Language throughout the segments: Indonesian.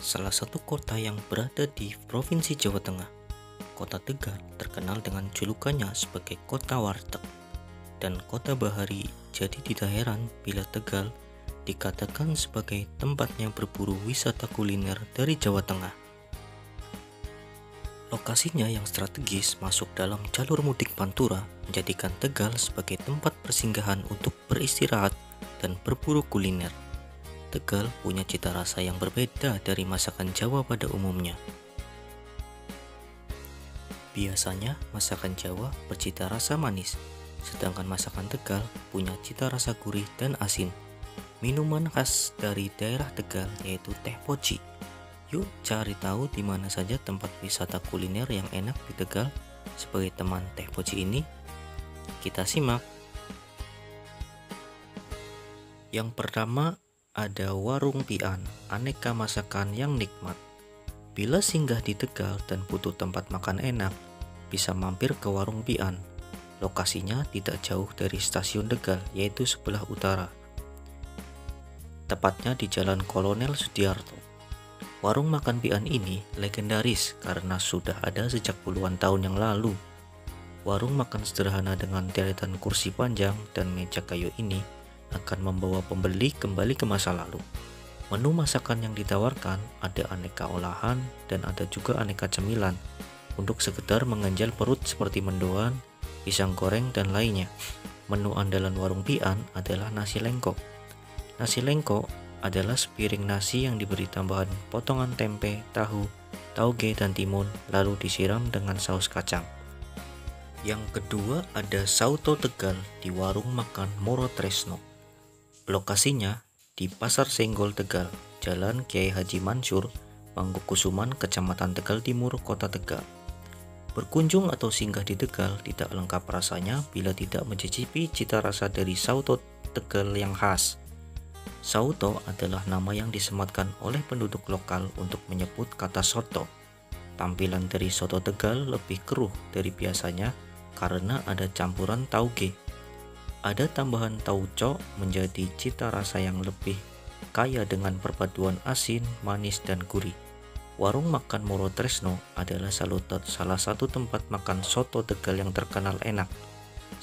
salah satu kota yang berada di Provinsi Jawa Tengah. Kota Tegal terkenal dengan julukannya sebagai kota warteg dan kota bahari. Jadi tidak heran bila Tegal dikatakan sebagai tempatnya berburu wisata kuliner dari Jawa Tengah. Lokasinya yang strategis masuk dalam jalur mudik Pantura menjadikan Tegal sebagai tempat persinggahan untuk beristirahat dan berburu kuliner. Tegal punya cita rasa yang berbeda dari masakan Jawa pada umumnya. Biasanya masakan Jawa bercita rasa manis, sedangkan masakan Tegal punya cita rasa gurih dan asin. Minuman khas dari daerah Tegal yaitu teh poci. Yuk cari tahu di mana saja tempat wisata kuliner yang enak di Tegal. Sebagai teman teh poci ini, kita simak. Yang pertama ada Warung Pian, aneka masakan yang nikmat. Bila singgah di Tegal dan butuh tempat makan enak, bisa mampir ke Warung Pian. Lokasinya tidak jauh dari stasiun Tegal, yaitu sebelah utara. Tepatnya di Jalan Kolonel Sudiarto. Warung makan Pian ini legendaris karena sudah ada sejak puluhan tahun yang lalu. Warung makan sederhana dengan deretan kursi panjang dan meja kayu ini akan membawa pembeli kembali ke masa lalu. Menu masakan yang ditawarkan ada aneka olahan dan ada juga aneka cemilan untuk sekedar mengganjal perut seperti mendoan, pisang goreng, dan lainnya. Menu andalan Warung Pian adalah nasi lengko. Nasi lengko adalah sepiring nasi yang diberi tambahan potongan tempe, tahu, tauge, dan timun, lalu disiram dengan saus kacang. Yang kedua ada Sauto Tegal di Warung Makan Moro Tresno. Lokasinya di Pasar Senggol Tegal, Jalan Kiai Haji Mansur, Mangkukusuman, Kecamatan Tegal Timur, Kota Tegal. Berkunjung atau singgah di Tegal tidak lengkap rasanya bila tidak mencicipi cita rasa dari Sauto Tegal yang khas. Sauto adalah nama yang disematkan oleh penduduk lokal untuk menyebut kata soto. Tampilan dari soto Tegal lebih keruh dari biasanya karena ada campuran tauge. Ada tambahan tauco menjadi cita rasa yang lebih kaya dengan perpaduan asin, manis, dan gurih. Warung Makan Moro Tresno adalah salah satu tempat makan soto Tegal yang terkenal enak.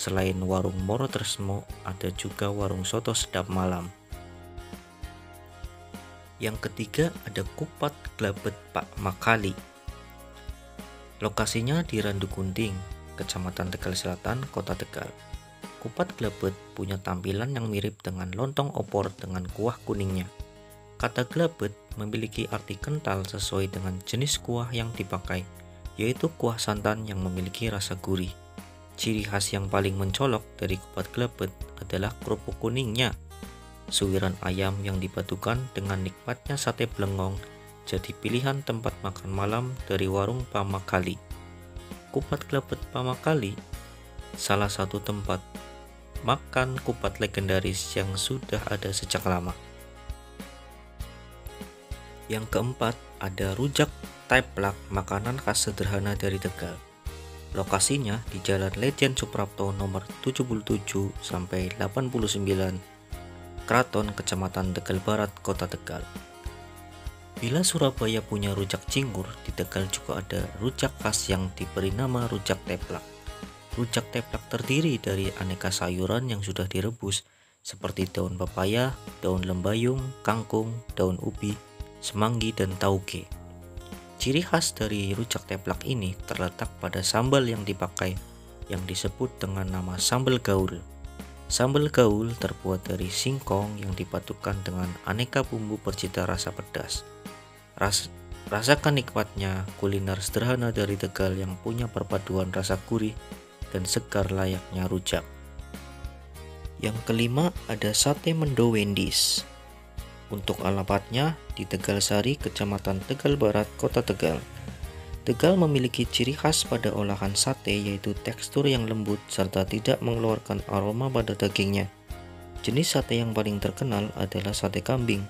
Selain Warung Moro Tresno, ada juga Warung Soto Sedap Malam. Yang ketiga ada Kupat Glabet Pak Makali. Lokasinya di Randu Gunting, Kecamatan Tegal Selatan, Kota Tegal. Kupat glabet punya tampilan yang mirip dengan lontong opor dengan kuah kuningnya. Kata glabet memiliki arti kental sesuai dengan jenis kuah yang dipakai, yaitu kuah santan yang memiliki rasa gurih. Ciri khas yang paling mencolok dari kupat glabet adalah kerupuk kuningnya. Suwiran ayam yang dipadukan dengan nikmatnya sate blengong jadi pilihan tempat makan malam dari Warung Pamakali. Kupat Glabet Pamakali salah satu tempat makan kupat legendaris yang sudah ada sejak lama. Yang keempat ada Rujak Teplak, makanan khas sederhana dari Tegal. Lokasinya di Jalan Lejen Suprapto nomor 77 sampai 89, Kraton, Kecamatan Tegal Barat, Kota Tegal. Bila Surabaya punya rujak cingur, di Tegal juga ada rujak khas yang diberi nama rujak teplak. Rujak teplak terdiri dari aneka sayuran yang sudah direbus seperti daun pepaya, daun lembayung, kangkung, daun ubi, semanggi, dan tauge. Ciri khas dari rujak teplak ini terletak pada sambal yang dipakai yang disebut dengan nama sambal gaul. Sambal gaul terbuat dari singkong yang dipadukan dengan aneka bumbu bercita rasa pedas. Rasakan nikmatnya kuliner sederhana dari Tegal yang punya perpaduan rasa gurih dan segar layaknya rujak. Yang kelima ada Sate Mendo Wendy's. Untuk alamatnya di Tegal Sari, Kecamatan Tegal Barat, Kota Tegal. Tegal memiliki ciri khas pada olahan sate yaitu tekstur yang lembut serta tidak mengeluarkan aroma pada dagingnya. Jenis sate yang paling terkenal adalah sate kambing.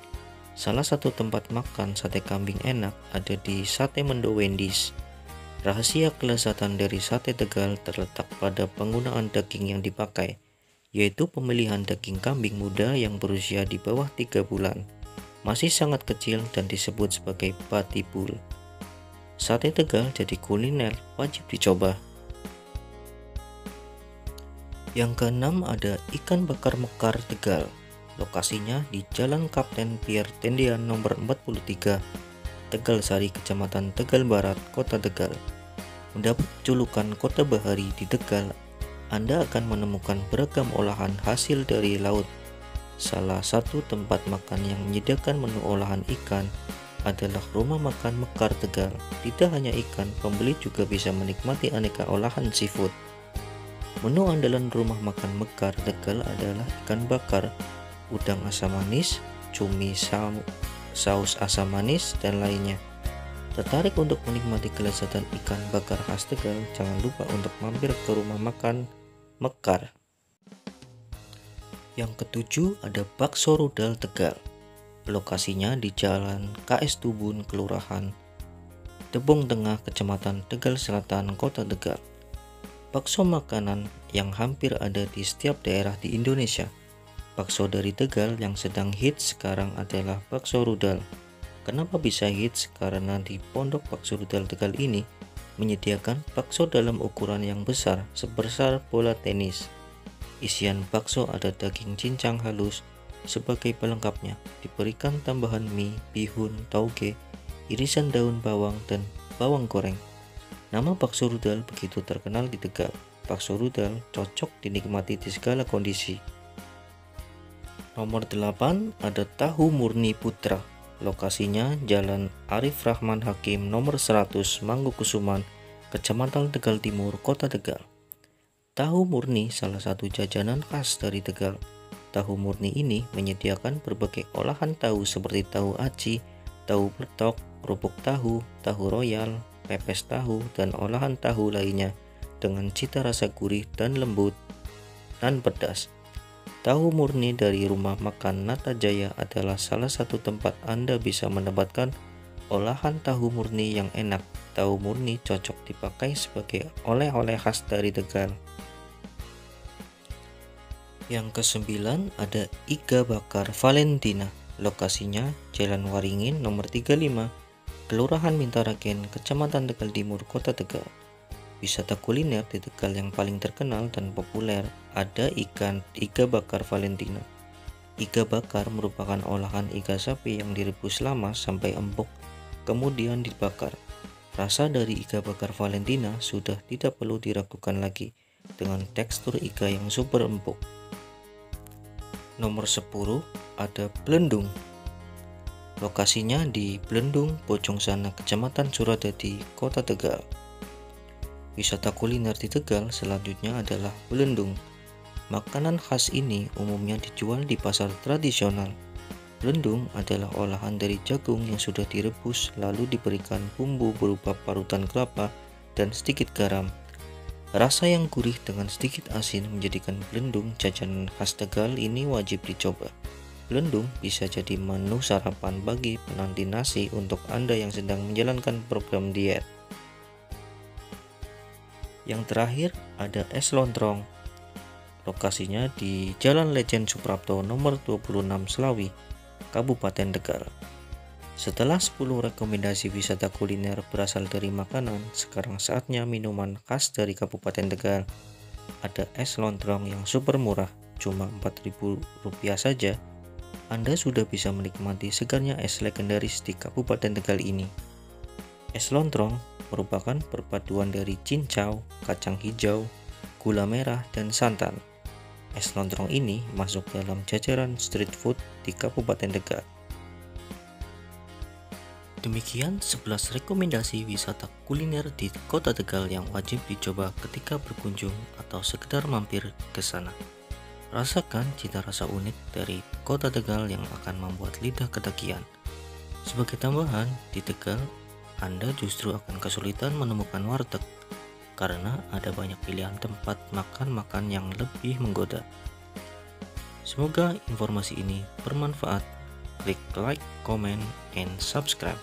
Salah satu tempat makan sate kambing enak ada di Sate Mendo Wendy's. Rahasia kelezatan dari sate Tegal terletak pada penggunaan daging yang dipakai, yaitu pemilihan daging kambing muda yang berusia di bawah 3 bulan. masih sangat kecil dan disebut sebagai batibul. Sate Tegal jadi kuliner wajib dicoba. Yang keenam ada ikan bakar mekar Tegal. Lokasinya di Jalan Kapten Pierre Tendian nomor 43, Tegal Sari, Kecamatan Tegal Barat, Kota Tegal. Mendapat julukan Kota Bahari di Tegal, Anda akan menemukan beragam olahan hasil dari laut. Salah satu tempat makan yang menyediakan menu olahan ikan adalah Rumah Makan Mekar Tegal. Tidak hanya ikan, pembeli juga bisa menikmati aneka olahan seafood. Menu andalan Rumah Makan Mekar Tegal adalah ikan bakar, udang asam manis, cumi saus asam manis, dan lainnya. Tertarik untuk menikmati kelezatan ikan bakar khas Tegal? Jangan lupa untuk mampir ke Rumah Makan Mekar. Yang ketujuh ada Bakso Rudal Tegal. Lokasinya di Jalan KS Tubun, Kelurahan Tebong Tengah, Kecamatan Tegal Selatan, Kota Tegal. Bakso makanan yang hampir ada di setiap daerah di Indonesia. Bakso dari Tegal yang sedang hits sekarang adalah bakso rudal. Kenapa bisa hits? Karena di Pondok Bakso Rudal Tegal ini menyediakan bakso dalam ukuran yang besar, sebesar bola tenis. Isian bakso ada daging cincang halus sebagai pelengkapnya, diberikan tambahan mie, bihun, tauge, irisan daun bawang, dan bawang goreng. Nama bakso rudal begitu terkenal di Tegal. Bakso rudal cocok dinikmati di segala kondisi. Nomor 8 ada Tahu Murni Putra. Lokasinya Jalan Arif Rahman Hakim nomor 100, Mangkukusuman, Kecamatan Tegal Timur, Kota Tegal. Tahu murni salah satu jajanan khas dari Tegal. Tahu murni ini menyediakan berbagai olahan tahu seperti tahu aci, tahu pletok, kerupuk tahu, tahu royal, pepes tahu, dan olahan tahu lainnya dengan cita rasa gurih dan lembut dan pedas. Tahu murni dari Rumah Makan Nata Jaya adalah salah satu tempat Anda bisa mendapatkan olahan tahu murni yang enak. Tahu murni cocok dipakai sebagai oleh-oleh khas dari Tegal. Yang kesembilan ada Iga Bakar Valentina. Lokasinya Jalan Waringin nomor 35, Kelurahan Mintaragen, Kecamatan Tegal Timur, Kota Tegal. Wisata kuliner di Tegal yang paling terkenal dan populer ada Iga Bakar Valentina. Iga bakar merupakan olahan iga sapi yang direbus lama sampai empuk, kemudian dibakar. Rasa dari Iga Bakar Valentina sudah tidak perlu diragukan lagi dengan tekstur iga yang super empuk. Nomor 10 ada Blendung. Lokasinya di Blendung, Bojong Sana, Kecamatan Suradadi, Kota Tegal. Wisata kuliner di Tegal selanjutnya adalah Blendung. Makanan khas ini umumnya dijual di pasar tradisional. Blendung adalah olahan dari jagung yang sudah direbus lalu diberikan bumbu berupa parutan kelapa dan sedikit garam. Rasa yang gurih dengan sedikit asin menjadikan Blendung jajanan khas Tegal ini wajib dicoba. Blendung bisa jadi menu sarapan bagi penanti nasi untuk Anda yang sedang menjalankan program diet. Yang terakhir ada Es Lontrong. Lokasinya di Jalan Lejen Suprapto nomor 26 Selawi, Kabupaten Tegal. Setelah 10 rekomendasi wisata kuliner berasal dari makanan, sekarang saatnya minuman khas dari Kabupaten Tegal. Ada es lontrong yang super murah, cuma Rp4.000 saja. Anda sudah bisa menikmati segarnya es legendaris di Kabupaten Tegal ini. Es lontrong merupakan perpaduan dari cincau, kacang hijau, gula merah, dan santan. Es lontrong ini masuk dalam jajaran street food di Kabupaten Tegal. Demikian 11 rekomendasi wisata kuliner di Kota Tegal yang wajib dicoba ketika berkunjung atau sekedar mampir ke sana. Rasakan cita rasa unik dari Kota Tegal yang akan membuat lidah ketagihan. Sebagai tambahan, di Tegal Anda justru akan kesulitan menemukan warteg karena ada banyak pilihan tempat makan yang lebih menggoda. Semoga informasi ini bermanfaat. Klik like, comment, and subscribe.